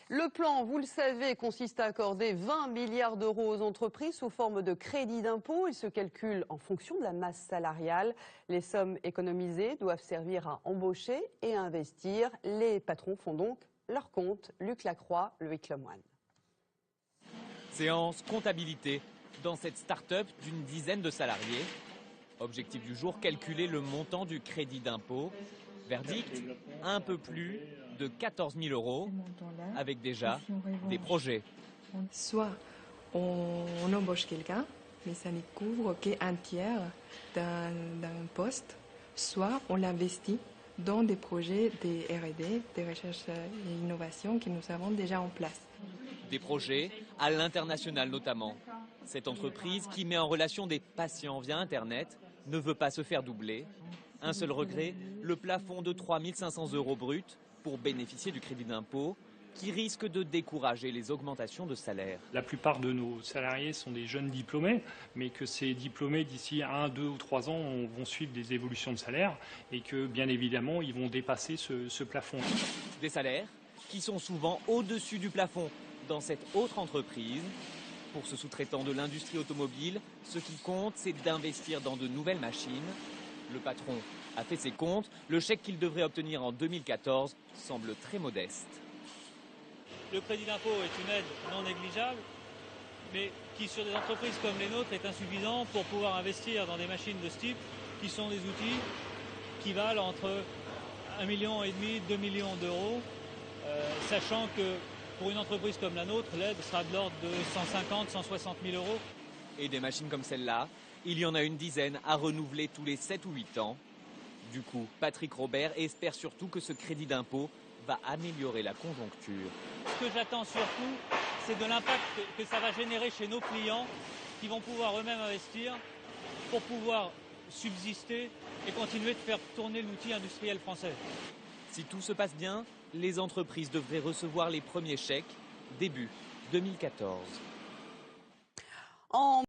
Le plan, vous le savez, consiste à accorder 20 milliards d'euros aux entreprises sous forme de crédit d'impôt. Il se calcule en fonction de la masse salariale. Les sommes économisées doivent servir à embaucher et à investir. Les patrons font donc leur compte. Luc Lacroix, Loïc Lemoine. Séance comptabilité dans cette start-up d'une dizaine de salariés. Objectif du jour, calculer le montant du crédit d'impôt. Verdict, un peu plus de 14 000 euros, avec déjà des projets. Soit on embauche quelqu'un, mais ça ne couvre qu'un tiers d'un poste, soit on l'investit dans des projets des R&D, des recherches et innovations que nous avons déjà en place. Des projets à l'international notamment. Cette entreprise qui met en relation des patients via Internet ne veut pas se faire doubler. Un seul regret, le plafond de 3 500 euros bruts pour bénéficier du crédit d'impôt qui risque de décourager les augmentations de salaire. La plupart de nos salariés sont des jeunes diplômés, mais que ces diplômés, d'ici 1, 2 ou 3 ans, vont suivre des évolutions de salaire et que, bien évidemment, ils vont dépasser ce plafond. Des salaires qui sont souvent au-dessus du plafond dans cette autre entreprise. Pour ce sous-traitant de l'industrie automobile, ce qui compte, c'est d'investir dans de nouvelles machines. Le patron a fait ses comptes. Le chèque qu'il devrait obtenir en 2014 semble très modeste. Le crédit d'impôt est une aide non négligeable, mais qui, sur des entreprises comme les nôtres, est insuffisant pour pouvoir investir dans des machines de ce type, qui sont des outils qui valent entre 1,5 million et 2 millions d'euros, sachant que pour une entreprise comme la nôtre, l'aide sera de l'ordre de 150 160 000 euros. Et des machines comme celle-là, il y en a une dizaine à renouveler tous les 7 ou 8 ans. Du coup, Patrick Robert espère surtout que ce crédit d'impôt va améliorer la conjoncture. Ce que j'attends surtout, c'est de l'impact que ça va générer chez nos clients qui vont pouvoir eux-mêmes investir pour pouvoir subsister et continuer de faire tourner l'outil industriel français. Si tout se passe bien, les entreprises devraient recevoir les premiers chèques début 2014.